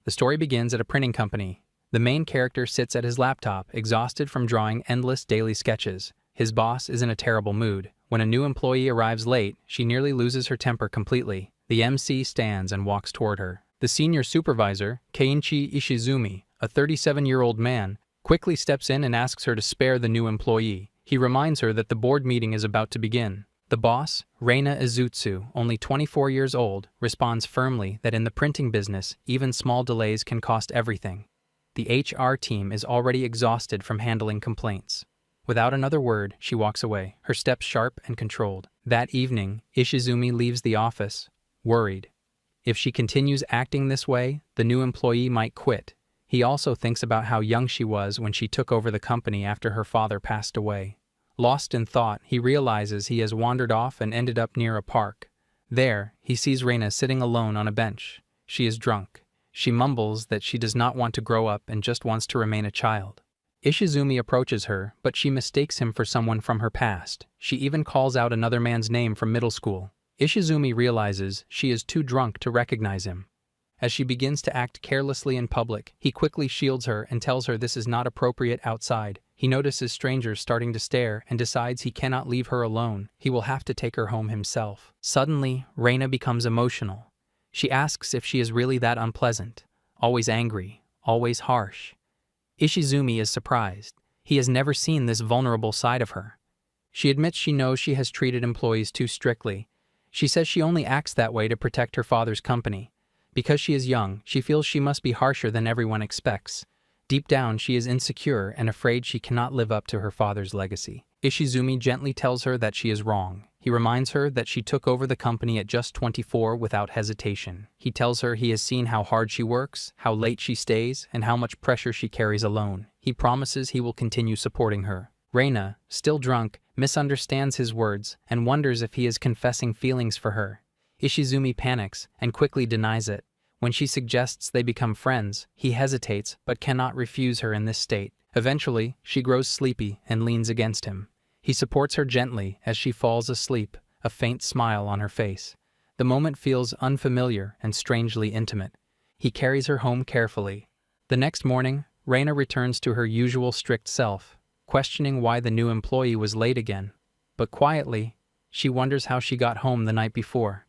The story begins at a printing company. The main character sits at his laptop, exhausted from drawing endless daily sketches. His boss is in a terrible mood. When a new employee arrives late, she nearly loses her temper completely. The MC stands and walks toward her. The senior supervisor, Keiichi Ishizumi, a 37-year-old man, quickly steps in and asks her to spare the new employee. He reminds her that the board meeting is about to begin. The boss, Reina Izutsu, only 24 years old, responds firmly that in the printing business, even small delays can cost everything. The HR team is already exhausted from handling complaints. Without another word, she walks away, her steps sharp and controlled. That evening, Ishizumi leaves the office, worried. If she continues acting this way, the new employee might quit. He also thinks about how young she was when she took over the company after her father passed away. Lost in thought, he realizes he has wandered off and ended up near a park. There, he sees Reina sitting alone on a bench. She is drunk. She mumbles that she does not want to grow up and just wants to remain a child. Ishizumi approaches her, but she mistakes him for someone from her past. She even calls out another man's name from middle school. Ishizumi realizes she is too drunk to recognize him. As she begins to act carelessly in public, he quickly shields her and tells her this is not appropriate outside. He notices strangers starting to stare and decides he cannot leave her alone. He will have to take her home himself. Suddenly, Reina becomes emotional. She asks if she is really that unpleasant, always angry, always harsh. Ishizumi is surprised. He has never seen this vulnerable side of her. She admits she knows she has treated employees too strictly. She says she only acts that way to protect her father's company. Because she is young, she feels she must be harsher than everyone expects. Deep down, she is insecure and afraid she cannot live up to her father's legacy. Ishizumi gently tells her that she is wrong. He reminds her that she took over the company at just 24 without hesitation. He tells her he has seen how hard she works, how late she stays, and how much pressure she carries alone. He promises he will continue supporting her. Reina, still drunk, misunderstands his words and wonders if he is confessing feelings for her. Ishizumi panics and quickly denies it. When she suggests they become friends, he hesitates but cannot refuse her in this state. Eventually, she grows sleepy and leans against him. He supports her gently as she falls asleep, a faint smile on her face. The moment feels unfamiliar and strangely intimate. He carries her home carefully. The next morning, Reina returns to her usual strict self, questioning why the new employee was late again. But quietly, she wonders how she got home the night before.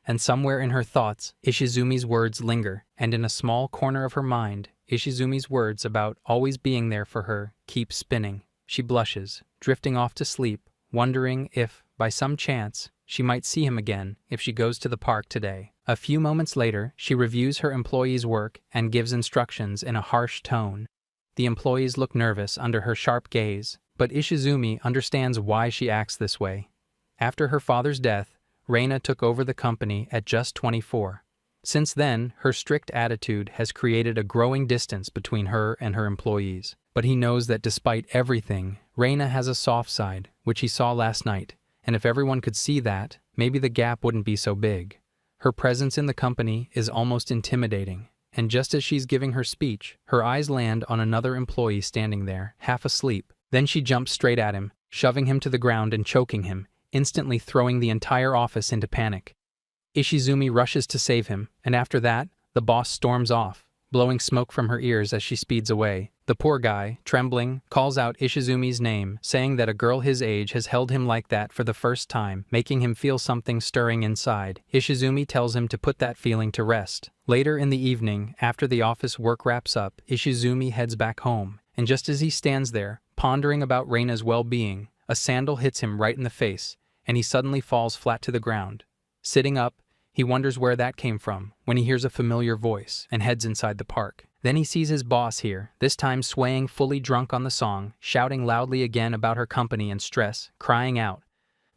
And somewhere in her thoughts, Ishizumi's words linger, and in a small corner of her mind, Ishizumi's words about always being there for her keep spinning. She blushes, drifting off to sleep, wondering if, by some chance, she might see him again if she goes to the park today. A few moments later, she reviews her employees' work and gives instructions in a harsh tone. The employees look nervous under her sharp gaze, but Ishizumi understands why she acts this way. After her father's death, Reina took over the company at just 24. Since then, her strict attitude has created a growing distance between her and her employees. But he knows that despite everything, Reina has a soft side, which he saw last night, and if everyone could see that, maybe the gap wouldn't be so big. Her presence in the company is almost intimidating, and just as she's giving her speech, her eyes land on another employee standing there, half asleep. Then she jumps straight at him, shoving him to the ground and choking him, instantly throwing the entire office into panic. Ishizumi rushes to save him, and after that, the boss storms off, blowing smoke from her ears as she speeds away. The poor guy, trembling, calls out Ishizumi's name, saying that a girl his age has held him like that for the first time, making him feel something stirring inside. Ishizumi tells him to put that feeling to rest. Later in the evening, after the office work wraps up, Ishizumi heads back home, and just as he stands there, pondering about Reina's well-being, a sandal hits him right in the face, and he suddenly falls flat to the ground. Sitting up, he wonders where that came from when he hears a familiar voice and heads inside the park. Then he sees his boss here, this time swaying fully drunk on the song, shouting loudly again about her company and stress, crying out.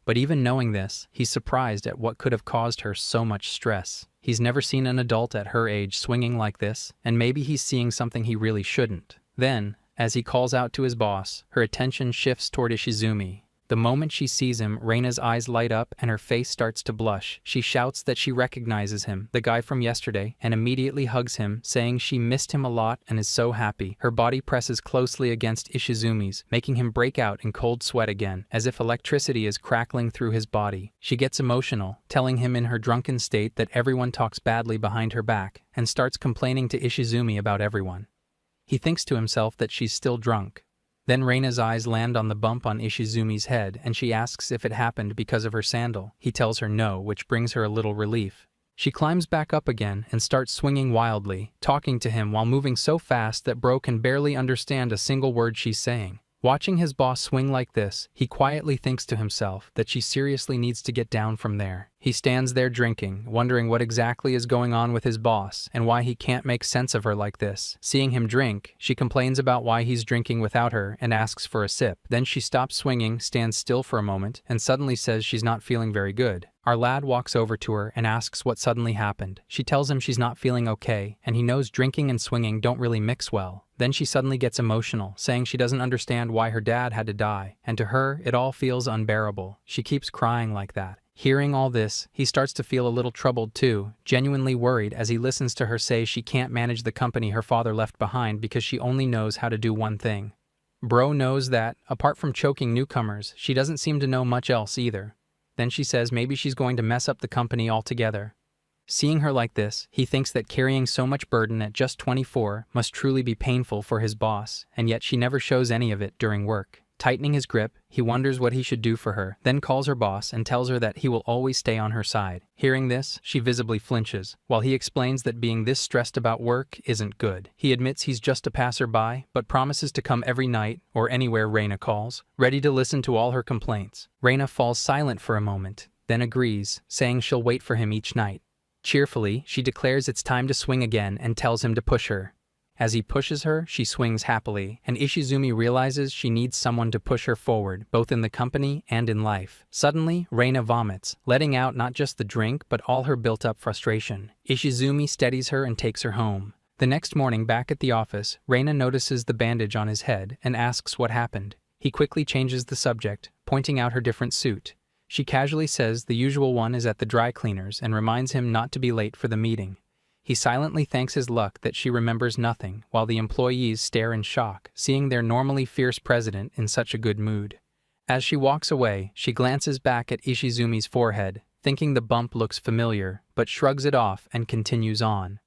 But even knowing this, he's surprised at what could have caused her so much stress. He's never seen an adult at her age swinging like this, and maybe he's seeing something he really shouldn't. Then, as he calls out to his boss, her attention shifts toward Ishizumi. The moment she sees him, Reina's eyes light up and her face starts to blush. She shouts that she recognizes him, the guy from yesterday, and immediately hugs him, saying she missed him a lot and is so happy. Her body presses closely against Ishizumi's, making him break out in cold sweat again, as if electricity is crackling through his body. She gets emotional, telling him in her drunken state that everyone talks badly behind her back, and starts complaining to Ishizumi about everyone. He thinks to himself that she's still drunk. Then Reina's eyes land on the bump on Ishizumi's head and she asks if it happened because of her sandal. He tells her no, which brings her a little relief. She climbs back up again and starts swinging wildly, talking to him while moving so fast that Bro can barely understand a single word she's saying. Watching his boss swing like this, he quietly thinks to himself that she seriously needs to get down from there. He stands there drinking, wondering what exactly is going on with his boss and why he can't make sense of her like this. Seeing him drink, she complains about why he's drinking without her and asks for a sip. Then she stops swinging, stands still for a moment, and suddenly says she's not feeling very good. Our lad walks over to her and asks what suddenly happened. She tells him she's not feeling okay, and he knows drinking and swinging don't really mix well. Then she suddenly gets emotional, saying she doesn't understand why her dad had to die, and to her, it all feels unbearable. She keeps crying like that. Hearing all this, he starts to feel a little troubled too, genuinely worried as he listens to her say she can't manage the company her father left behind because she only knows how to do one thing. Bro knows that, apart from choking newcomers, she doesn't seem to know much else either. Then she says maybe she's going to mess up the company altogether. Seeing her like this, he thinks that carrying so much burden at just 24 must truly be painful for his boss, and yet she never shows any of it during work. Tightening his grip, he wonders what he should do for her, then calls her boss and tells her that he will always stay on her side. Hearing this, she visibly flinches, while he explains that being this stressed about work isn't good. He admits he's just a passerby, but promises to come every night, or anywhere Reina calls, ready to listen to all her complaints. Reina falls silent for a moment, then agrees, saying she'll wait for him each night. Cheerfully, she declares it's time to swing again and tells him to push her. As he pushes her, she swings happily, and Ishizumi realizes she needs someone to push her forward, both in the company and in life. Suddenly, Reina vomits, letting out not just the drink but all her built-up frustration. Ishizumi steadies her and takes her home. The next morning, back at the office, Reina notices the bandage on his head and asks what happened. He quickly changes the subject, pointing out her different suit. She casually says the usual one is at the dry cleaners and reminds him not to be late for the meeting. He silently thanks his luck that she remembers nothing, while the employees stare in shock, seeing their normally fierce president in such a good mood. As she walks away, she glances back at Ishizumi's forehead, thinking the bump looks familiar, but shrugs it off and continues on.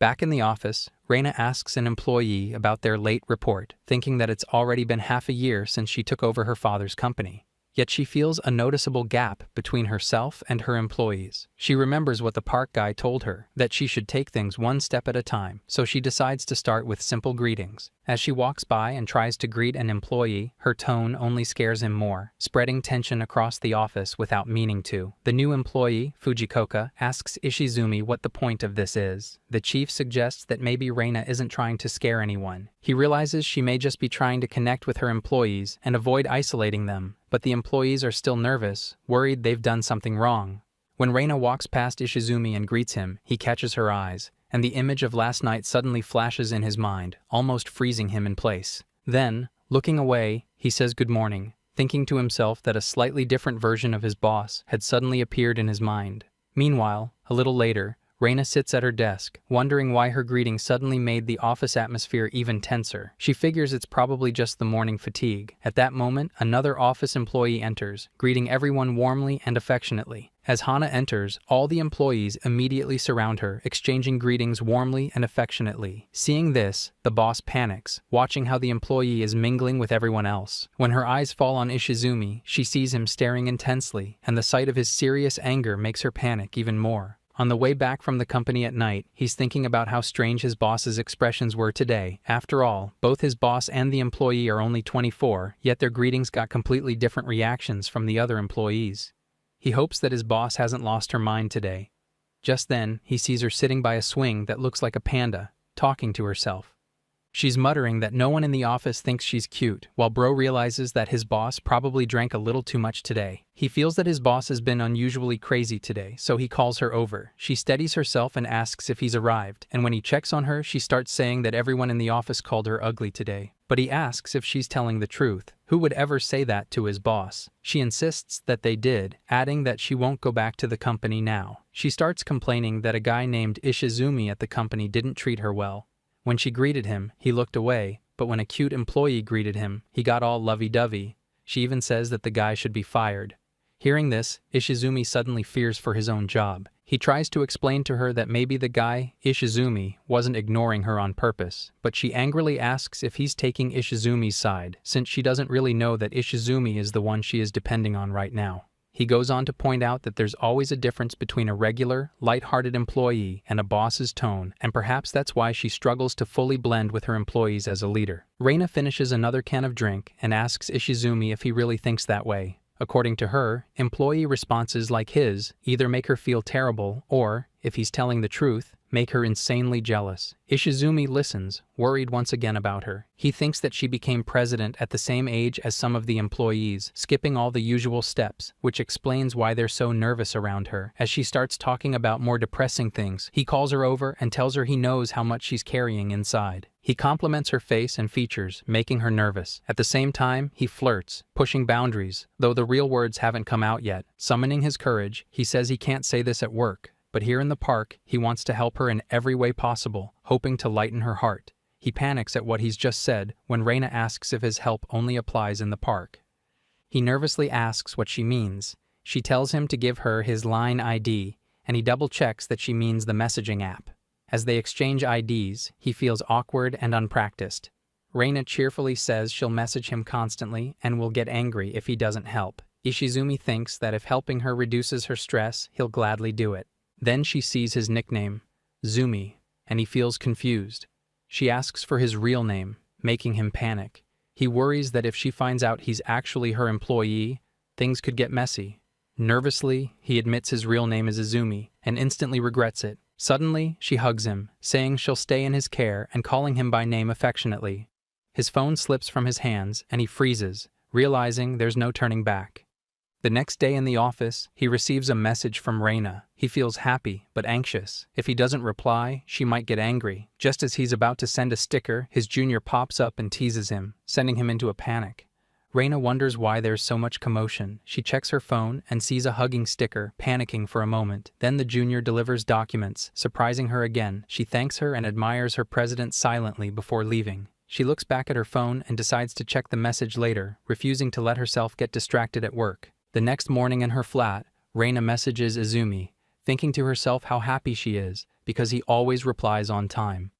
Back in the office, Reina asks an employee about their late report, thinking that it's already been half a year since she took over her father's company. Yet she feels a noticeable gap between herself and her employees. She remembers what the park guy told her, that she should take things one step at a time, so she decides to start with simple greetings. As she walks by and tries to greet an employee, her tone only scares him more, spreading tension across the office without meaning to. The new employee, Fujikoka, asks Ishizumi what the point of this is. The chief suggests that maybe Reina isn't trying to scare anyone. He realizes she may just be trying to connect with her employees and avoid isolating them, but the employees are still nervous, worried they've done something wrong. When Reina walks past Ishizumi and greets him, he catches her eyes, and the image of last night suddenly flashes in his mind, almost freezing him in place. Then, looking away, he says good morning, thinking to himself that a slightly different version of his boss had suddenly appeared in his mind. Meanwhile, a little later, Reina sits at her desk, wondering why her greeting suddenly made the office atmosphere even tenser. She figures it's probably just the morning fatigue. At that moment, another office employee enters, greeting everyone warmly and affectionately. As Hana enters, all the employees immediately surround her, exchanging greetings warmly and affectionately. Seeing this, the boss panics, watching how the employee is mingling with everyone else. When her eyes fall on Ishizumi, she sees him staring intensely, and the sight of his serious anger makes her panic even more. On the way back from the company at night, he's thinking about how strange his boss's expressions were today. After all, both his boss and the employee are only 24, yet their greetings got completely different reactions from the other employees. He hopes that his boss hasn't lost her mind today. Just then, he sees her sitting by a swing that looks like a panda, talking to herself. She's muttering that no one in the office thinks she's cute, while Bro realizes that his boss probably drank a little too much today. He feels that his boss has been unusually crazy today, so he calls her over. She steadies herself and asks if he's arrived, and when he checks on her, she starts saying that everyone in the office called her ugly today. but he asks if she's telling the truth. Who would ever say that to his boss? She insists that they did, adding that she won't go back to the company now. She starts complaining that a guy named Ishizumi at the company didn't treat her well. When she greeted him, he looked away, but when a cute employee greeted him, he got all lovey-dovey. She even says that the guy should be fired. Hearing this, Ishizumi suddenly fears for his own job. He tries to explain to her that maybe the guy, Ishizumi, wasn't ignoring her on purpose, but she angrily asks if he's taking Ishizumi's side, since she doesn't really know that Ishizumi is the one she is depending on right now. He goes on to point out that there's always a difference between a regular, light-hearted employee and a boss's tone, and perhaps that's why she struggles to fully blend with her employees as a leader. Reina finishes another can of drink and asks Ishizumi if he really thinks that way. According to her, employee responses like his either make her feel terrible or, if he's telling the truth, make her insanely jealous. Ishizumi listens, worried once again about her. He thinks that she became president at the same age as some of the employees, skipping all the usual steps, which explains why they're so nervous around her. As she starts talking about more depressing things, he calls her over and tells her he knows how much she's carrying inside. He compliments her face and features, making her nervous. At the same time, he flirts, pushing boundaries, though the real words haven't come out yet. Summoning his courage, he says he can't say this at work, but here in the park, he wants to help her in every way possible, hoping to lighten her heart. He panics at what he's just said when Reina asks if his help only applies in the park. He nervously asks what she means. She tells him to give her his Line ID, and he double-checks that she means the messaging app. As they exchange IDs, he feels awkward and unpracticed. Reina cheerfully says she'll message him constantly and will get angry if he doesn't help. Ishizumi thinks that if helping her reduces her stress, he'll gladly do it. Then she sees his nickname, Zumi, and he feels confused. She asks for his real name, making him panic. He worries that if she finds out he's actually her employee, things could get messy. Nervously, he admits his real name is Izumi and instantly regrets it. Suddenly, she hugs him, saying she'll stay in his care and calling him by name affectionately. His phone slips from his hands and he freezes, realizing there's no turning back. The next day in the office, he receives a message from Reina. He feels happy, but anxious. If he doesn't reply, she might get angry. Just as he's about to send a sticker, his junior pops up and teases him, sending him into a panic. Reina wonders why there's so much commotion. She checks her phone and sees a hugging sticker, panicking for a moment. Then the junior delivers documents, surprising her again. She thanks her and admires her president silently before leaving. She looks back at her phone and decides to check the message later, refusing to let herself get distracted at work. The next morning in her flat, Reina messages Izumi, thinking to herself how happy she is, because he always replies on time.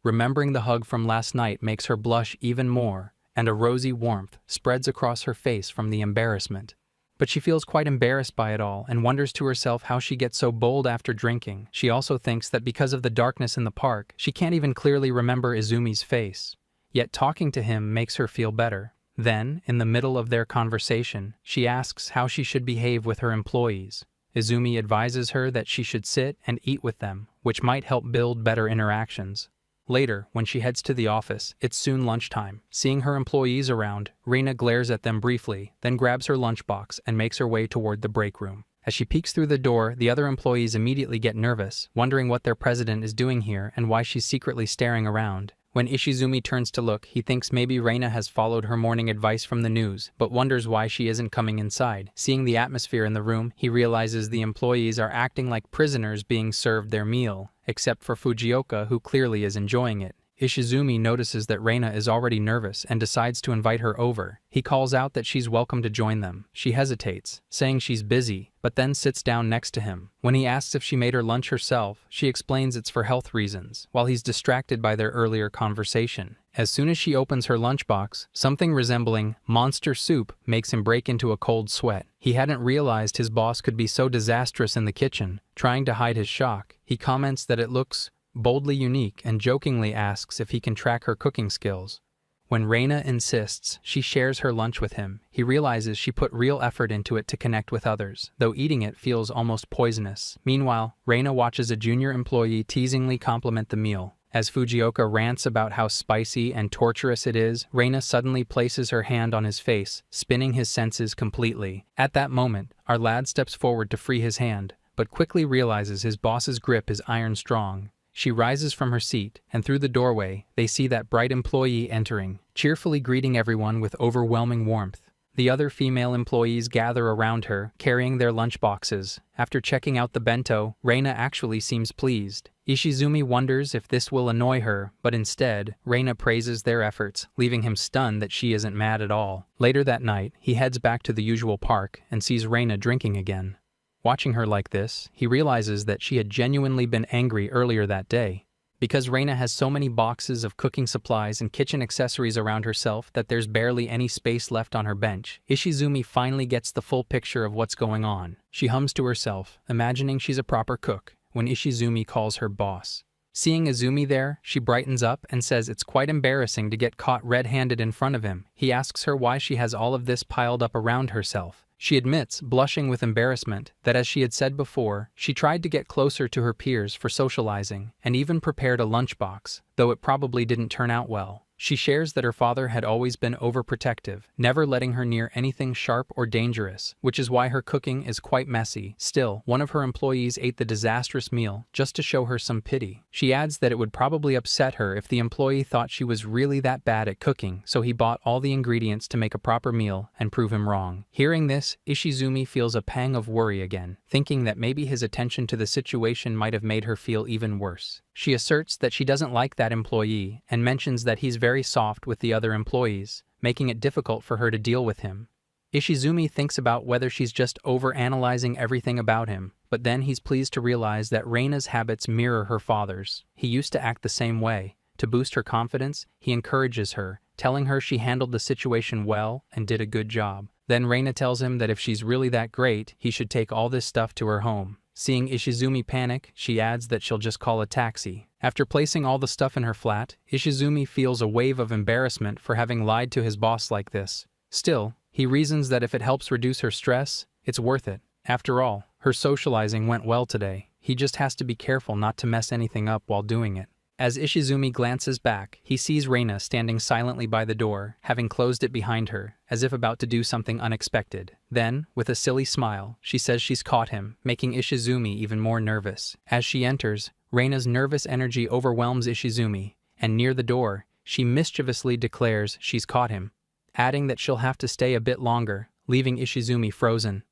Remembering the hug from last night makes her blush even more, and a rosy warmth spreads across her face from the embarrassment. But she feels quite embarrassed by it all and wonders to herself how she gets so bold after drinking. She also thinks that because of the darkness in the park, she can't even clearly remember Izumi's face. Yet talking to him makes her feel better. Then, in the middle of their conversation, she asks how she should behave with her employees. Izumi advises her that she should sit and eat with them, which might help build better interactions. Later, when she heads to the office, it's soon lunchtime. Seeing her employees around, Reina glares at them briefly, then grabs her lunchbox and makes her way toward the break room. As she peeks through the door, the other employees immediately get nervous, wondering what their president is doing here and why she's secretly staring around. When Ishizumi turns to look, he thinks maybe Reina has followed her morning advice from the news, but wonders why she isn't coming inside. Seeing the atmosphere in the room, he realizes the employees are acting like prisoners being served their meal, except for Fujioka, who clearly is enjoying it. Ishizumi notices that Reina is already nervous and decides to invite her over. He calls out that she's welcome to join them. She hesitates, saying she's busy, but then sits down next to him. When he asks if she made her lunch herself, she explains it's for health reasons, while he's distracted by their earlier conversation. As soon as she opens her lunchbox, something resembling monster soup makes him break into a cold sweat. He hadn't realized his boss could be so disastrous in the kitchen. Trying to hide his shock, he comments that it looks boldly unique and jokingly asks if he can track her cooking skills. When Reina insists she shares her lunch with him, he realizes she put real effort into it to connect with others, though eating it feels almost poisonous. Meanwhile, Reina watches a junior employee teasingly compliment the meal. As Fujioka rants about how spicy and torturous it is, Reina suddenly places her hand on his face, spinning his senses completely. At that moment, our lad steps forward to free his hand, but quickly realizes his boss's grip is iron strong. She rises from her seat, and through the doorway, they see that bright employee entering, cheerfully greeting everyone with overwhelming warmth. The other female employees gather around her, carrying their lunchboxes. After checking out the bento, Reina actually seems pleased. Ishizumi wonders if this will annoy her, but instead, Reina praises their efforts, leaving him stunned that she isn't mad at all. Later that night, he heads back to the usual park and sees Reina drinking again. Watching her like this, he realizes that she had genuinely been angry earlier that day. Because Reina has so many boxes of cooking supplies and kitchen accessories around herself that there's barely any space left on her bench, Ishizumi finally gets the full picture of what's going on. She hums to herself, imagining she's a proper cook, when Ishizumi calls her boss. Seeing Izumi there, she brightens up and says it's quite embarrassing to get caught red-handed in front of him. He asks her why she has all of this piled up around herself. She admits, blushing with embarrassment, that as she had said before, she tried to get closer to her peers for socializing and even prepared a lunchbox, though it probably didn't turn out well. She shares that her father had always been overprotective, never letting her near anything sharp or dangerous, which is why her cooking is quite messy. Still, one of her employees ate the disastrous meal just to show her some pity. She adds that it would probably upset her if the employee thought she was really that bad at cooking, so he bought all the ingredients to make a proper meal and prove him wrong. Hearing this, Ishizumi feels a pang of worry again, thinking that maybe his attention to the situation might have made her feel even worse. She asserts that she doesn't like that employee and mentions that he's very soft with the other employees, making it difficult for her to deal with him. Ishizumi thinks about whether she's just overanalyzing everything about him, but then he's pleased to realize that Reina's habits mirror her father's. He used to act the same way. To boost her confidence, he encourages her, telling her she handled the situation well and did a good job. Then Reina tells him that if she's really that great, he should take all this stuff to her home. Seeing Ishizumi panic, she adds that she'll just call a taxi. After placing all the stuff in her flat, Ishizumi feels a wave of embarrassment for having lied to his boss like this. Still, he reasons that if it helps reduce her stress, it's worth it. After all, her socializing went well today. He just has to be careful not to mess anything up while doing it. As Ishizumi glances back, he sees Reina standing silently by the door, having closed it behind her, as if about to do something unexpected. Then, with a silly smile, she says she's caught him, making Ishizumi even more nervous. As she enters, Reina's nervous energy overwhelms Ishizumi, and near the door, she mischievously declares she's caught him, adding that she'll have to stay a bit longer, leaving Ishizumi frozen.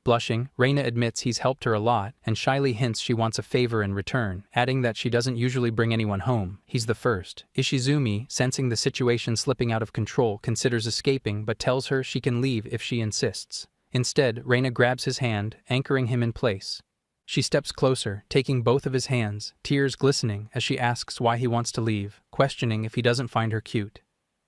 Blushing, Reina admits he's helped her a lot and shyly hints she wants a favor in return, adding that she doesn't usually bring anyone home. He's the first. Ishizumi, sensing the situation slipping out of control, considers escaping but tells her she can leave if she insists. Instead, Reina grabs his hand, anchoring him in place. She steps closer, taking both of his hands, tears glistening as she asks why he wants to leave, questioning if he doesn't find her cute.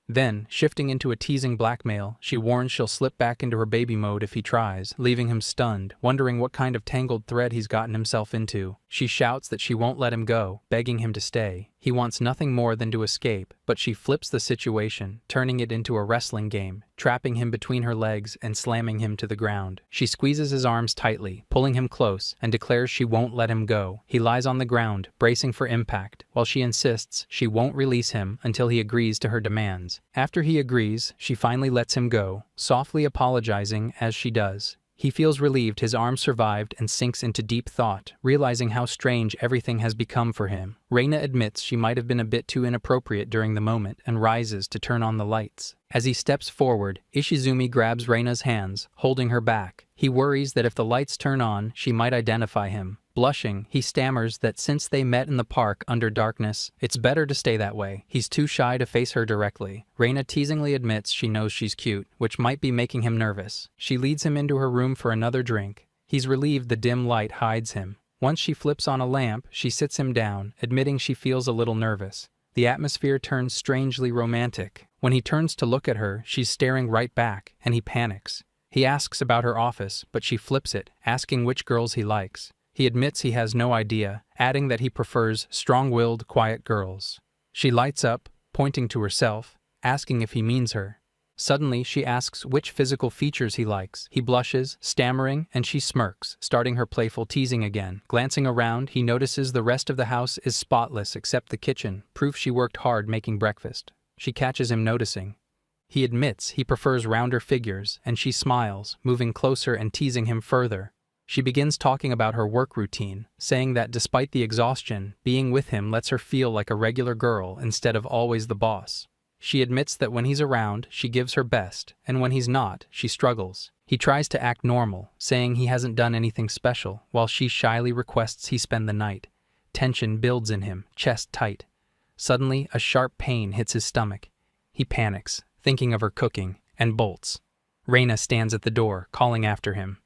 Then, shifting into a teasing blackmail, she warns she'll slip back into her baby mode if he tries, leaving him stunned, wondering what kind of tangled thread he's gotten himself into. She shouts that she won't let him go, begging him to stay. He wants nothing more than to escape, but she flips the situation, turning it into a wrestling game, trapping him between her legs and slamming him to the ground. She squeezes his arms tightly, pulling him close, and declares she won't let him go. He lies on the ground, bracing for impact, while she insists she won't release him until he agrees to her demands. After he agrees, she finally lets him go, softly apologizing as she does. He feels relieved his arm survived and sinks into deep thought, realizing how strange everything has become for him. Reina admits she might have been a bit too inappropriate during the moment and rises to turn on the lights. As he steps forward, Ishizumi grabs Reina's hands, holding her back. He worries that if the lights turn on, she might identify him. Blushing, he stammers that since they met in the park under darkness, it's better to stay that way. He's too shy to face her directly. Reina teasingly admits she knows she's cute, which might be making him nervous. She leads him into her room for another drink. He's relieved the dim light hides him. Once she flips on a lamp, she sits him down, admitting she feels a little nervous. The atmosphere turns strangely romantic. When he turns to look at her, she's staring right back, and he panics. He asks about her office, but she flips it, asking which girls he likes. He admits he has no idea, adding that he prefers strong-willed, quiet girls. She lights up, pointing to herself, asking if he means her. Suddenly, she asks which physical features he likes. He blushes, stammering, and she smirks, starting her playful teasing again. Glancing around, he notices the rest of the house is spotless except the kitchen, proof she worked hard making breakfast. She catches him noticing. He admits he prefers rounder figures, and she smiles, moving closer and teasing him further. She begins talking about her work routine, saying that despite the exhaustion, being with him lets her feel like a regular girl instead of always the boss. She admits that when he's around, she gives her best, and when he's not, she struggles. He tries to act normal, saying he hasn't done anything special, while she shyly requests he spend the night. Tension builds in him, chest tight. Suddenly, a sharp pain hits his stomach. He panics, thinking of her cooking, and bolts. Reina stands at the door, calling after him.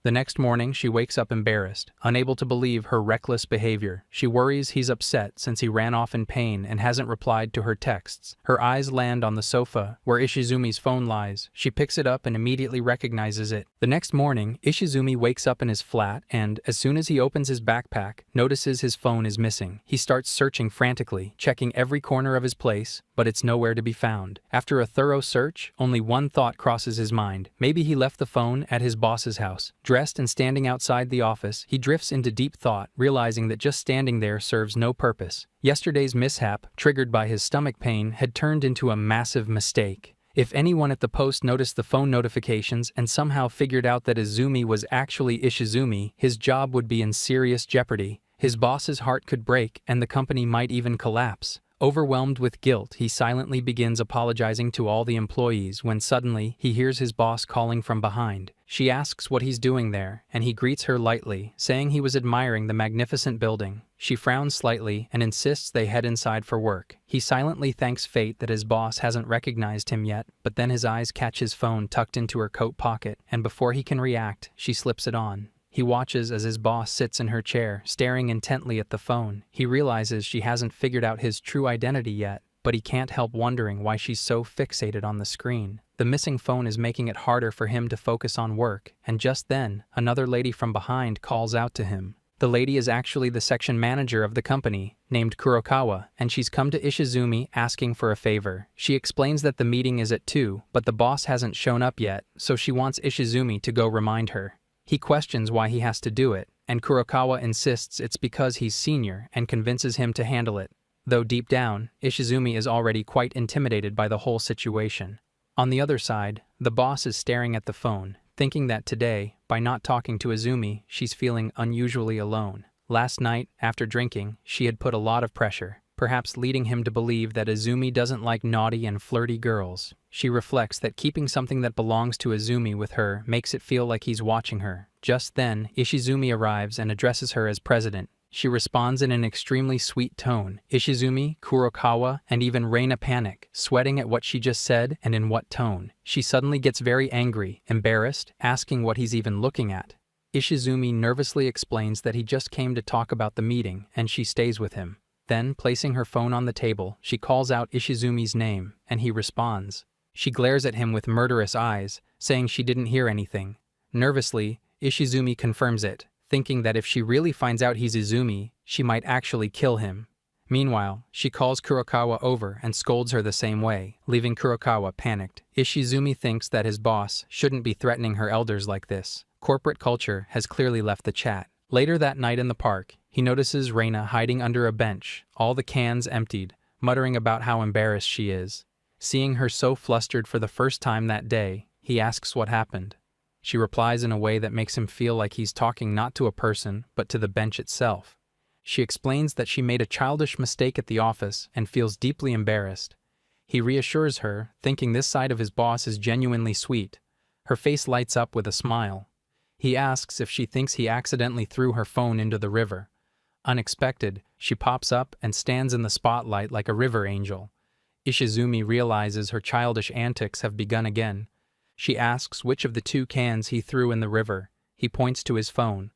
The next morning, she wakes up embarrassed, unable to believe her reckless behavior. She worries he's upset since he ran off in pain and hasn't replied to her texts. Her eyes land on the sofa, where Ishizumi's phone lies. She picks it up and immediately recognizes it. The next morning, Ishizumi wakes up in his flat and, as soon as he opens his backpack, notices his phone is missing. He starts searching frantically, checking every corner of his place, but it's nowhere to be found. After a thorough search, only one thought crosses his mind. Maybe he left the phone at his boss's house. Dressed and standing outside the office, he drifts into deep thought, realizing that just standing there serves no purpose. Yesterday's mishap, triggered by his stomach pain, had turned into a massive mistake. If anyone at the post noticed the phone notifications and somehow figured out that Izumi was actually Ishizumi, his job would be in serious jeopardy. His boss's heart could break, and the company might even collapse. Overwhelmed with guilt, he silently begins apologizing to all the employees when suddenly he hears his boss calling from behind. She asks what he's doing there, and he greets her lightly, saying he was admiring the magnificent building. She frowns slightly and insists they head inside for work. He silently thanks fate that his boss hasn't recognized him yet, but then his eyes catch his phone tucked into her coat pocket, and before he can react, she slips it on. He watches as his boss sits in her chair, staring intently at the phone. He realizes she hasn't figured out his true identity yet, but he can't help wondering why she's so fixated on the screen. The missing phone is making it harder for him to focus on work, and just then, another lady from behind calls out to him. The lady is actually the section manager of the company, named Kurokawa, and she's come to Ishizumi asking for a favor. She explains that the meeting is at 2, but the boss hasn't shown up yet, so she wants Ishizumi to go remind her. He questions why he has to do it, and Kurokawa insists it's because he's senior and convinces him to handle it. Though deep down, Ishizumi is already quite intimidated by the whole situation. On the other side, the boss is staring at the phone, thinking that today, by not talking to Izumi, she's feeling unusually alone. Last night, after drinking, she had put a lot of pressure, perhaps leading him to believe that Izumi doesn't like naughty and flirty girls. She reflects that keeping something that belongs to Izumi with her makes it feel like he's watching her. Just then, Ishizumi arrives and addresses her as president. She responds in an extremely sweet tone. Ishizumi, Kurokawa, and even Reina panic, sweating at what she just said and in what tone. She suddenly gets very angry, embarrassed, asking what he's even looking at. Ishizumi nervously explains that he just came to talk about the meeting, and she stays with him. Then, placing her phone on the table, she calls out Ishizumi's name, and he responds. She glares at him with murderous eyes, saying she didn't hear anything. Nervously, Ishizumi confirms it, thinking that if she really finds out he's Izumi, she might actually kill him. Meanwhile, she calls Kurokawa over and scolds her the same way, leaving Kurokawa panicked. Ishizumi thinks that his boss shouldn't be threatening her elders like this. Corporate culture has clearly left the chat. Later that night in the park, he notices Reina hiding under a bench, all the cans emptied, muttering about how embarrassed she is. Seeing her so flustered for the first time that day, he asks what happened. She replies in a way that makes him feel like he's talking not to a person, but to the bench itself. She explains that she made a childish mistake at the office and feels deeply embarrassed. He reassures her, thinking this side of his boss is genuinely sweet. Her face lights up with a smile. He asks if she thinks he accidentally threw her phone into the river. Unexpected, she pops up and stands in the spotlight like a river angel. Ishizumi realizes her childish antics have begun again. She asks which of the 2 cans he threw in the river. He points to his phone.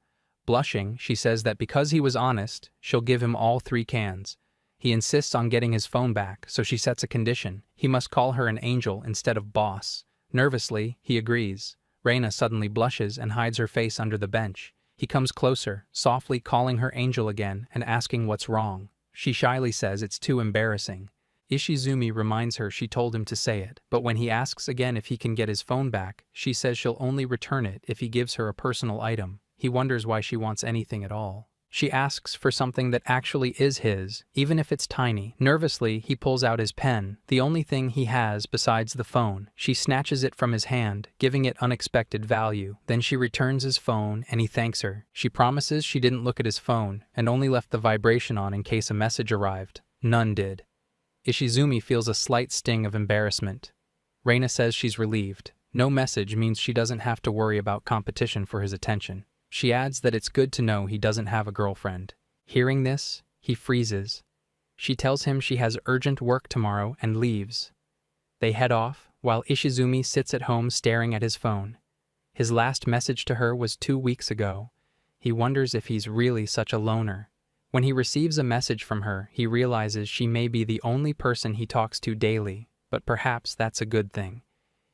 Blushing, she says that because he was honest, she'll give him all 3 cans. He insists on getting his phone back, so she sets a condition. He must call her an angel instead of boss. Nervously, he agrees. Reina suddenly blushes and hides her face under the bench. He comes closer, softly calling her angel again and asking what's wrong. She shyly says it's too embarrassing. Ishizumi reminds her she told him to say it, but when he asks again if he can get his phone back, she says she'll only return it if he gives her a personal item. He wonders why she wants anything at all. She asks for something that actually is his, even if it's tiny. Nervously, he pulls out his pen, the only thing he has besides the phone. She snatches it from his hand, giving it unexpected value. Then she returns his phone and he thanks her. She promises she didn't look at his phone and only left the vibration on in case a message arrived. None did. Ishizumi feels a slight sting of embarrassment. Reina says she's relieved. No message means she doesn't have to worry about competition for his attention. She adds that it's good to know he doesn't have a girlfriend. Hearing this, he freezes. She tells him she has urgent work tomorrow and leaves. They head off, while Ishizumi sits at home staring at his phone. His last message to her was 2 weeks ago. He wonders if he's really such a loner. When he receives a message from her, he realizes she may be the only person he talks to daily, but perhaps that's a good thing.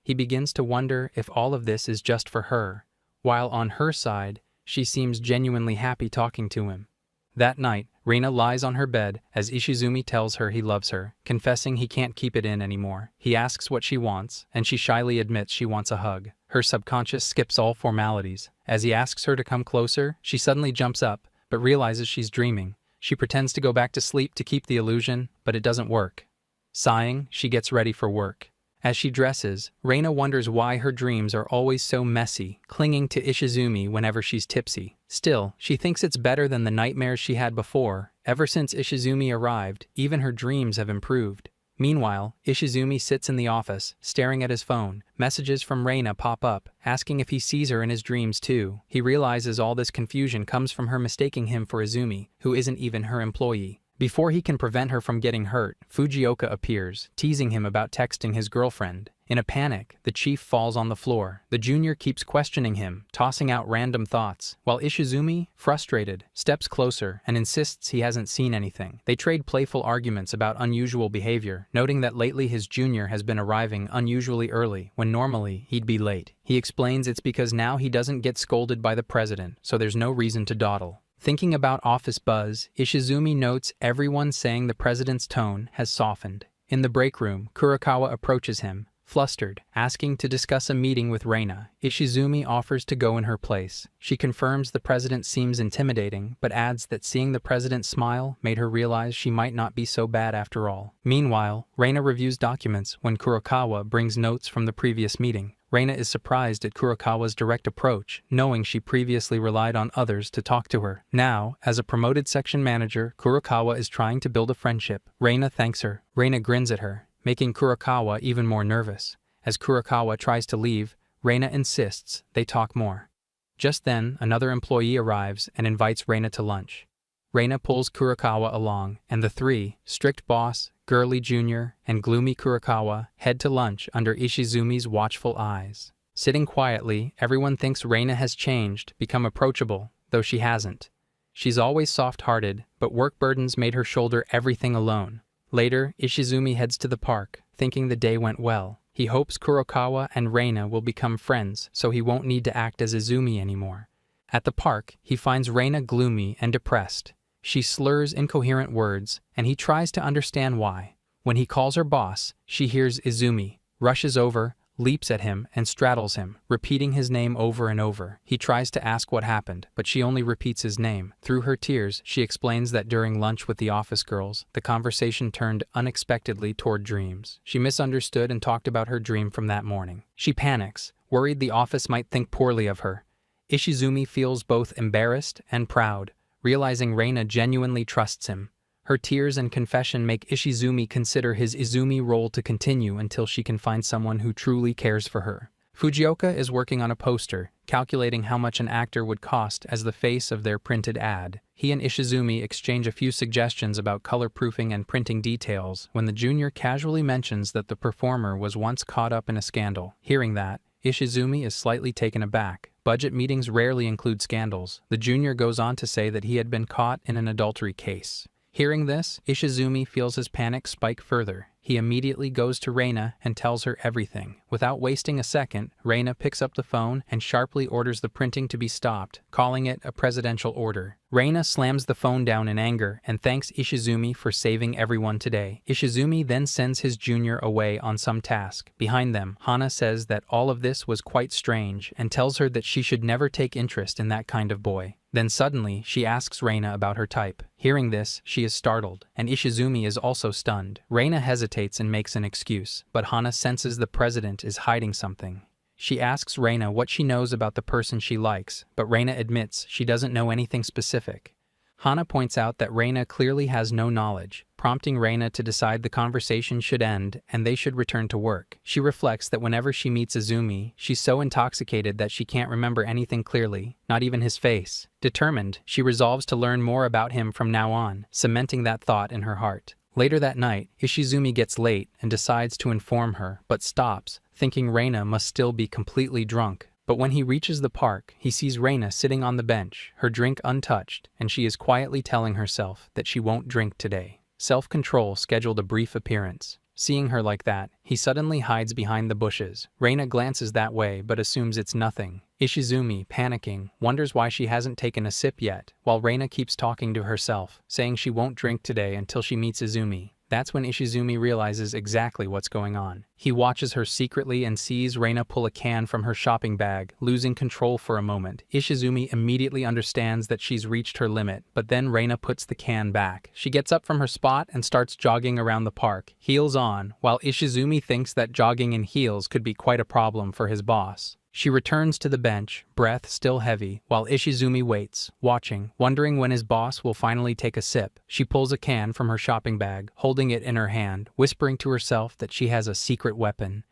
He begins to wonder if all of this is just for her, while on her side, she seems genuinely happy talking to him. That night, Reina lies on her bed as Ishizumi tells her he loves her, confessing he can't keep it in anymore. He asks what she wants, and she shyly admits she wants a hug. Her subconscious skips all formalities. As he asks her to come closer, she suddenly jumps up, but realizes she's dreaming. She pretends to go back to sleep to keep the illusion, but it doesn't work. Sighing, she gets ready for work. As she dresses, Reina wonders why her dreams are always so messy, clinging to Ishizumi whenever she's tipsy. Still, she thinks it's better than the nightmares she had before. Ever since Ishizumi arrived, even her dreams have improved. Meanwhile, Ishizumi sits in the office, staring at his phone. Messages from Reina pop up, asking if he sees her in his dreams too. He realizes all this confusion comes from her mistaking him for Izumi, who isn't even her employee. Before he can prevent her from getting hurt, Fujioka appears, teasing him about texting his girlfriend. In a panic, the chief falls on the floor. The junior keeps questioning him, tossing out random thoughts, while Ishizumi, frustrated, steps closer and insists he hasn't seen anything. They trade playful arguments about unusual behavior, noting that lately his junior has been arriving unusually early, when normally he'd be late. He explains it's because now he doesn't get scolded by the president, so there's no reason to dawdle. Thinking about office buzz, Ishizumi notes everyone saying the president's tone has softened. In the break room, Kurokawa approaches him, flustered, asking to discuss a meeting with Reina. Ishizumi offers to go in her place. She confirms the president seems intimidating, but adds that seeing the president smile made her realize she might not be so bad after all. Meanwhile, Reina reviews documents when Kurokawa brings notes from the previous meeting. Reina is surprised at Kurokawa's direct approach, knowing she previously relied on others to talk to her. Now, as a promoted section manager, Kurokawa is trying to build a friendship. Reina thanks her. Reina grins at her, making Kurokawa even more nervous. As Kurokawa tries to leave, Reina insists they talk more. Just then, another employee arrives and invites Reina to lunch. Reina pulls Kurokawa along, and the three, strict boss, girly junior, and gloomy Kurokawa, head to lunch under Ishizumi's watchful eyes. Sitting quietly, everyone thinks Reina has changed, become approachable, though she hasn't. She's always soft-hearted, but work burdens made her shoulder everything alone. Later, Ishizumi heads to the park, thinking the day went well. He hopes Kurokawa and Reina will become friends, so he won't need to act as Izumi anymore. At the park, he finds Reina gloomy and depressed. She slurs incoherent words, and he tries to understand why. When he calls her boss, she hears Izumi, rushes over, leaps at him, and straddles him, repeating his name over and over. He tries to ask what happened, but she only repeats his name. Through her tears, she explains that during lunch with the office girls, the conversation turned unexpectedly toward dreams. She misunderstood and talked about her dream from that morning. She panics, worried the office might think poorly of her. Ishizumi feels both embarrassed and proud, realizing Reina genuinely trusts him. Her tears and confession make Ishizumi consider his Izumi role to continue until she can find someone who truly cares for her. Fujioka is working on a poster, calculating how much an actor would cost as the face of their printed ad. He and Ishizumi exchange a few suggestions about color-proofing and printing details when the junior casually mentions that the performer was once caught up in a scandal. Hearing that, Ishizumi is slightly taken aback. Budget meetings rarely include scandals. The junior goes on to say that he had been caught in an adultery case. Hearing this, Ishizumi feels his panic spike further. He immediately goes to Reina and tells her everything. Without wasting a second, Reina picks up the phone and sharply orders the printing to be stopped, calling it a presidential order. Reina slams the phone down in anger and thanks Ishizumi for saving everyone today. Ishizumi then sends his junior away on some task. Behind them, Hana says that all of this was quite strange and tells her that she should never take interest in that kind of boy. Then suddenly, she asks Reina about her type. Hearing this, she is startled, and Ishizumi is also stunned. Reina hesitates and makes an excuse, but Hana senses the president is hiding something. She asks Reina what she knows about the person she likes, but Reina admits she doesn't know anything specific. Hana points out that Reina clearly has no knowledge, prompting Reina to decide the conversation should end and they should return to work. She reflects that whenever she meets Izumi, she's so intoxicated that she can't remember anything clearly, not even his face. Determined, she resolves to learn more about him from now on, cementing that thought in her heart. Later that night, Ishizumi gets late and decides to inform her, but stops, thinking Reina must still be completely drunk. But when he reaches the park, he sees Reina sitting on the bench, her drink untouched, and she is quietly telling herself that she won't drink today. Self-control scheduled a brief appearance. Seeing her like that, he suddenly hides behind the bushes. Reina glances that way but assumes it's nothing. Ishizumi, panicking, wonders why she hasn't taken a sip yet, while Reina keeps talking to herself, saying she won't drink today until she meets Izumi. That's when Ishizumi realizes exactly what's going on. He watches her secretly and sees Reina pull a can from her shopping bag, losing control for a moment. Ishizumi immediately understands that she's reached her limit, but then Reina puts the can back. She gets up from her spot and starts jogging around the park, heels on, while Ishizumi thinks that jogging in heels could be quite a problem for his boss. She returns to the bench, breath still heavy, while Ishizumi waits, watching, wondering when his boss will finally take a sip. She pulls a can from her shopping bag, holding it in her hand, whispering to herself that she has a secret weapon.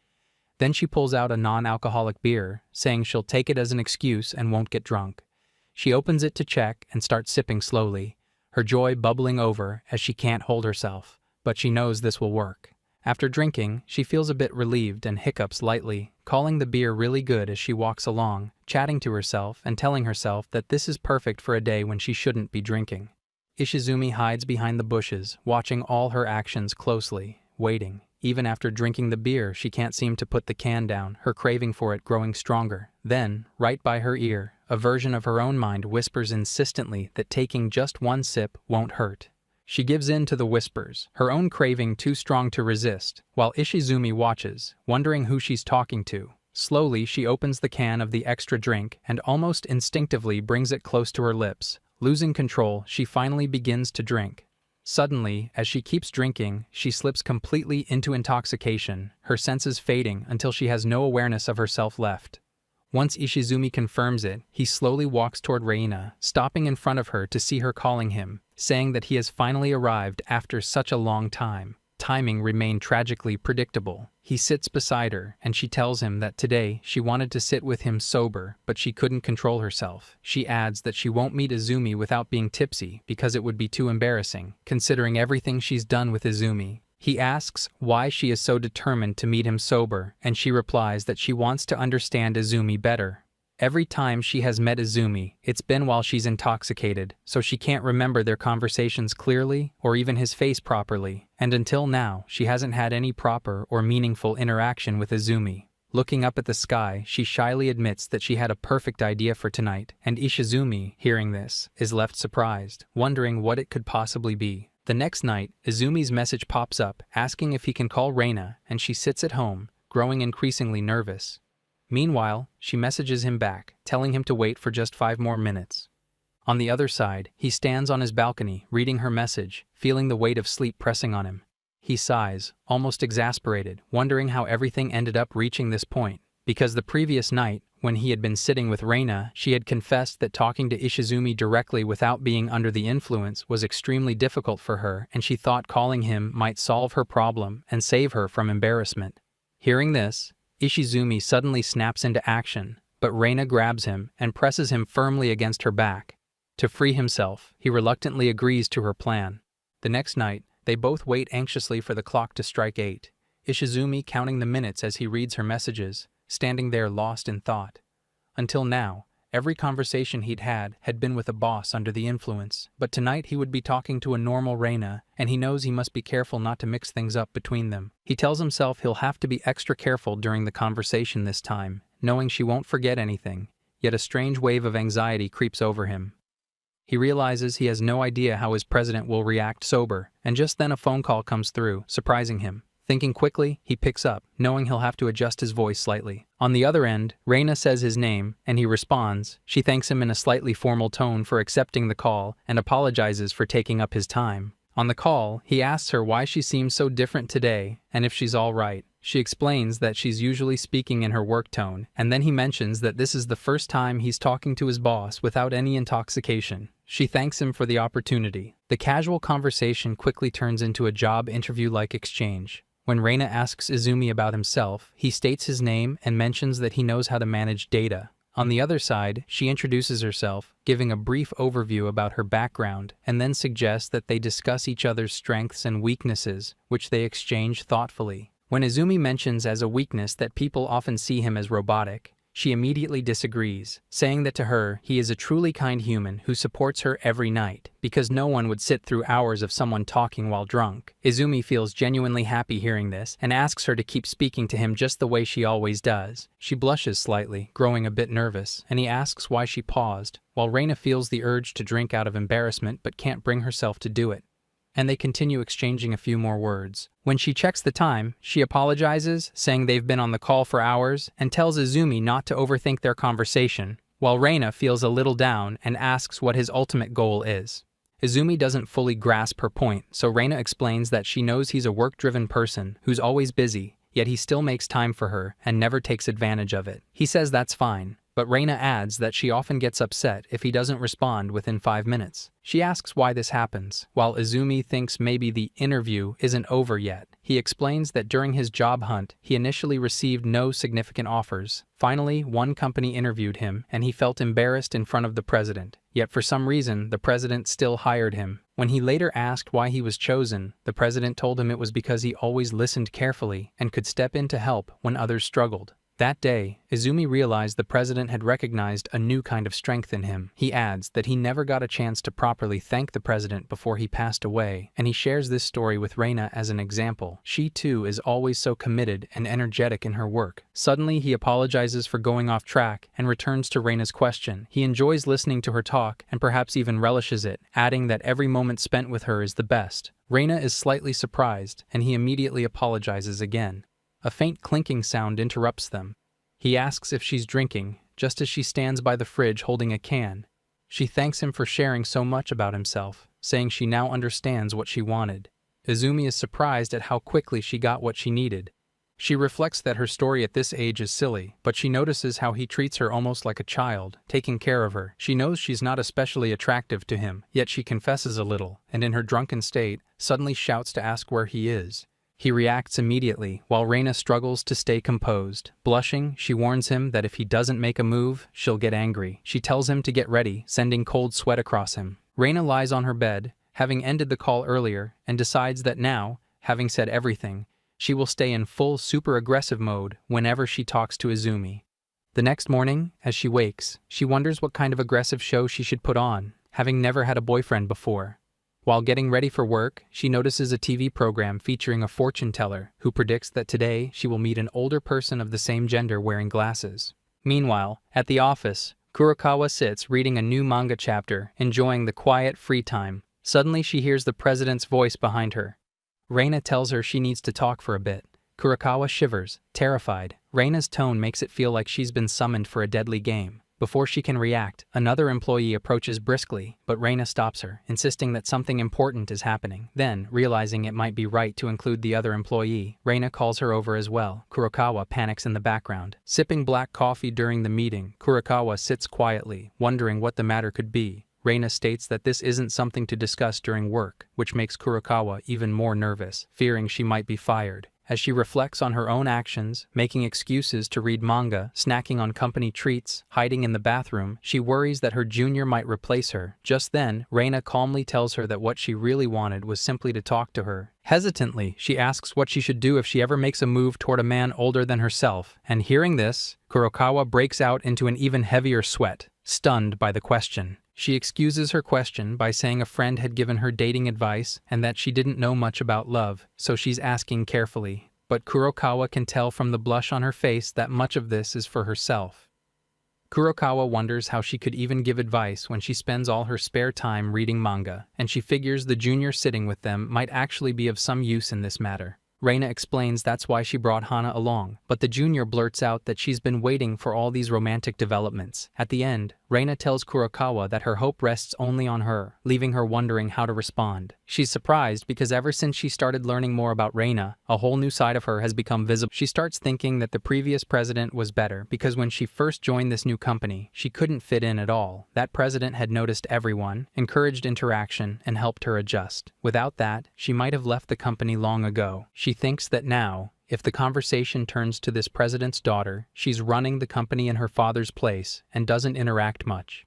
Then she pulls out a non-alcoholic beer, saying she'll take it as an excuse and won't get drunk. She opens it to check and starts sipping slowly, her joy bubbling over as she can't hold herself, but she knows this will work. After drinking, she feels a bit relieved and hiccups lightly, calling the beer really good as she walks along, chatting to herself and telling herself that this is perfect for a day when she shouldn't be drinking. Ishizumi hides behind the bushes, watching all her actions closely, waiting. Even after drinking the beer, she can't seem to put the can down, her craving for it growing stronger. Then, right by her ear, a version of her own mind whispers insistently that taking just one sip won't hurt. She gives in to the whispers, her own craving too strong to resist, while Ishizumi watches, wondering who she's talking to. Slowly, she opens the can of the extra drink and almost instinctively brings it close to her lips. Losing control, she finally begins to drink. Suddenly, as she keeps drinking, she slips completely into intoxication, her senses fading until she has no awareness of herself left. Once Ishizumi confirms it, he slowly walks toward Reina, stopping in front of her to see her calling him, saying that he has finally arrived after such a long time. Timing remained tragically predictable. He sits beside her, and she tells him that today she wanted to sit with him sober, but she couldn't control herself. She adds that she won't meet Izumi without being tipsy because it would be too embarrassing, considering everything she's done with Izumi. He asks why she is so determined to meet him sober, and she replies that she wants to understand Izumi better. Every time she has met Izumi, it's been while she's intoxicated, so she can't remember their conversations clearly or even his face properly, and until now, she hasn't had any proper or meaningful interaction with Izumi. Looking up at the sky, she shyly admits that she had a perfect idea for tonight, and Ishizumi, hearing this, is left surprised, wondering what it could possibly be. The next night, Izumi's message pops up, asking if he can call Reina, and she sits at home, growing increasingly nervous. Meanwhile, she messages him back, telling him to wait for just 5 more minutes. On the other side, he stands on his balcony, reading her message, feeling the weight of sleep pressing on him. He sighs, almost exasperated, wondering how everything ended up reaching this point. Because the previous night, when he had been sitting with Reina, she had confessed that talking to Ishizumi directly without being under the influence was extremely difficult for her, and she thought calling him might solve her problem and save her from embarrassment. Hearing this, Ishizumi suddenly snaps into action, but Reina grabs him and presses him firmly against her back. To free himself, he reluctantly agrees to her plan. The next night, they both wait anxiously for the clock to strike 8, Ishizumi counting the minutes as he reads her messages, standing there lost in thought. Until now, every conversation he'd had been with a boss under the influence, but tonight he would be talking to a normal Reina, and he knows he must be careful not to mix things up between them. He tells himself he'll have to be extra careful during the conversation this time, knowing she won't forget anything, yet a strange wave of anxiety creeps over him. He realizes he has no idea how his president will react sober, and just then a phone call comes through, surprising him. Thinking quickly, he picks up, knowing he'll have to adjust his voice slightly. On the other end, Reina says his name, and he responds. She thanks him in a slightly formal tone for accepting the call and apologizes for taking up his time. On the call, he asks her why she seems so different today and if she's all right. She explains that she's usually speaking in her work tone, and then he mentions that this is the first time he's talking to his boss without any intoxication. She thanks him for the opportunity. The casual conversation quickly turns into a job interview-like exchange. When Reina asks Izumi about himself, he states his name and mentions that he knows how to manage data. On the other side, she introduces herself, giving a brief overview about her background, and then suggests that they discuss each other's strengths and weaknesses, which they exchange thoughtfully. When Izumi mentions as a weakness that people often see him as robotic, she immediately disagrees, saying that to her, he is a truly kind human who supports her every night, because no one would sit through hours of someone talking while drunk. Izumi feels genuinely happy hearing this and asks her to keep speaking to him just the way she always does. She blushes slightly, growing a bit nervous, and he asks why she paused, while Reina feels the urge to drink out of embarrassment but can't bring herself to do it. And they continue exchanging a few more words. When she checks the time, she apologizes, saying they've been on the call for hours, and tells Izumi not to overthink their conversation, while Reina feels a little down and asks what his ultimate goal is. Izumi doesn't fully grasp her point, so Reina explains that she knows he's a work-driven person who's always busy, yet he still makes time for her and never takes advantage of it. He says that's fine, but Reina adds that she often gets upset if he doesn't respond within 5 minutes. She asks why this happens, while Izumi thinks maybe the interview isn't over yet. He explains that during his job hunt, he initially received no significant offers. Finally, one company interviewed him, and he felt embarrassed in front of the president. Yet for some reason, the president still hired him. When he later asked why he was chosen, the president told him it was because he always listened carefully and could step in to help when others struggled. That day, Izumi realized the president had recognized a new kind of strength in him. He adds that he never got a chance to properly thank the president before he passed away, and he shares this story with Reina as an example. She too is always so committed and energetic in her work. Suddenly, he apologizes for going off track and returns to Reina's question. He enjoys listening to her talk and perhaps even relishes it, adding that every moment spent with her is the best. Reina is slightly surprised, and he immediately apologizes again. A faint clinking sound interrupts them. He asks if she's drinking, just as she stands by the fridge holding a can. She thanks him for sharing so much about himself, saying she now understands what she wanted. Izumi is surprised at how quickly she got what she needed. She reflects that her story at this age is silly, but she notices how he treats her almost like a child, taking care of her. She knows she's not especially attractive to him, yet she confesses a little, and in her drunken state, suddenly shouts to ask where he is. He reacts immediately, while Reina struggles to stay composed. Blushing, she warns him that if he doesn't make a move, she'll get angry. She tells him to get ready, sending cold sweat across him. Reina lies on her bed, having ended the call earlier, and decides that now, having said everything, she will stay in full super-aggressive mode whenever she talks to Izumi. The next morning, as she wakes, she wonders what kind of aggressive show she should put on, having never had a boyfriend before. While getting ready for work, she notices a TV program featuring a fortune teller who predicts that today she will meet an older person of the same gender wearing glasses. Meanwhile, at the office, Kurokawa sits reading a new manga chapter, enjoying the quiet, free time. Suddenly she hears the president's voice behind her. Reina tells her she needs to talk for a bit. Kurokawa shivers, terrified. Reina's tone makes it feel like she's been summoned for a deadly game. Before she can react, another employee approaches briskly, but Reina stops her, insisting that something important is happening. Then, realizing it might be right to include the other employee, Reina calls her over as well. Kurokawa panics in the background. Sipping black coffee during the meeting, Kurokawa sits quietly, wondering what the matter could be. Reina states that this isn't something to discuss during work, which makes Kurokawa even more nervous, fearing she might be fired. As she reflects on her own actions, making excuses to read manga, snacking on company treats, hiding in the bathroom, she worries that her junior might replace her. Just then, Reina calmly tells her that what she really wanted was simply to talk to her. Hesitantly, she asks what she should do if she ever makes a move toward a man older than herself, and hearing this, Kurokawa breaks out into an even heavier sweat, stunned by the question. She excuses her question by saying a friend had given her dating advice and that she didn't know much about love, so she's asking carefully. But Kurokawa can tell from the blush on her face that much of this is for herself. Kurokawa wonders how she could even give advice when she spends all her spare time reading manga, and she figures the junior sitting with them might actually be of some use in this matter. Reina explains that's why she brought Hana along, but the junior blurts out that she's been waiting for all these romantic developments. At the end, Reina tells Kurokawa that her hope rests only on her, leaving her wondering how to respond. She's surprised because ever since she started learning more about Reina, a whole new side of her has become visible. She starts thinking that the previous president was better because when she first joined this new company, she couldn't fit in at all. That president had noticed everyone, encouraged interaction, and helped her adjust. Without that, she might have left the company long ago. She thinks that now, if the conversation turns to this president's daughter, she's running the company in her father's place and doesn't interact much.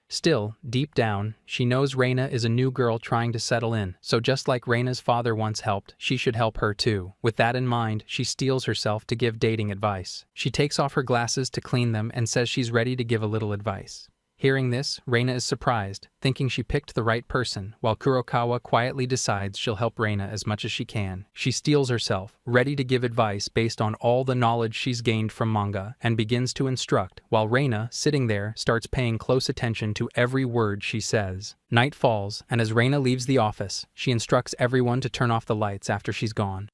Still, deep down, she knows Reina is a new girl trying to settle in, so just like Reina's father once helped, she should help her too. With that in mind, she steels herself to give dating advice. She takes off her glasses to clean them and says she's ready to give a little advice. Hearing this, Reina is surprised, thinking she picked the right person, while Kurokawa quietly decides she'll help Reina as much as she can. She steels herself, ready to give advice based on all the knowledge she's gained from manga, and begins to instruct, while Reina, sitting there, starts paying close attention to every word she says. Night falls, and as Reina leaves the office, she instructs everyone to turn off the lights after she's gone.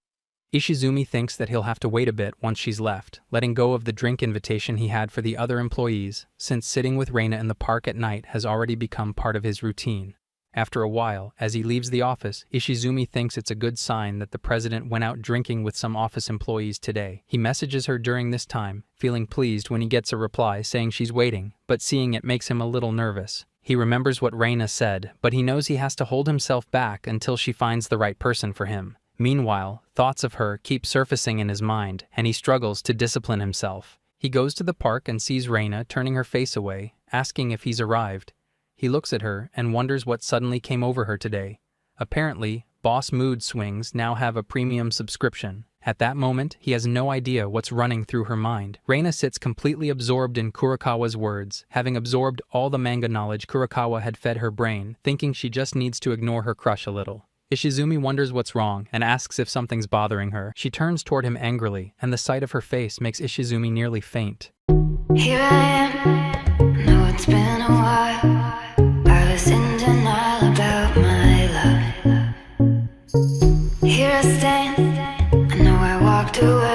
Ishizumi thinks that he'll have to wait a bit once she's left, letting go of the drink invitation he had for the other employees, since sitting with Reina in the park at night has already become part of his routine. After a while, as he leaves the office, Ishizumi thinks it's a good sign that the president went out drinking with some office employees today. He messages her during this time, feeling pleased when he gets a reply saying she's waiting, but seeing it makes him a little nervous. He remembers what Reina said, but he knows he has to hold himself back until she finds the right person for him. Meanwhile, thoughts of her keep surfacing in his mind, and he struggles to discipline himself. He goes to the park and sees Reina turning her face away, asking if he's arrived. He looks at her and wonders what suddenly came over her today. Apparently, Boss Mood Swings now have a premium subscription. At that moment, he has no idea what's running through her mind. Reina sits completely absorbed in Kurokawa's words, having absorbed all the manga knowledge Kurokawa had fed her brain, thinking she just needs to ignore her crush a little. Ishizumi wonders what's wrong and asks if something's bothering her. She turns toward him angrily, and the sight of her face makes Ishizumi nearly faint. Here I am, know it's been a while. I was in denial about my love. Here I stand, I know I walked away.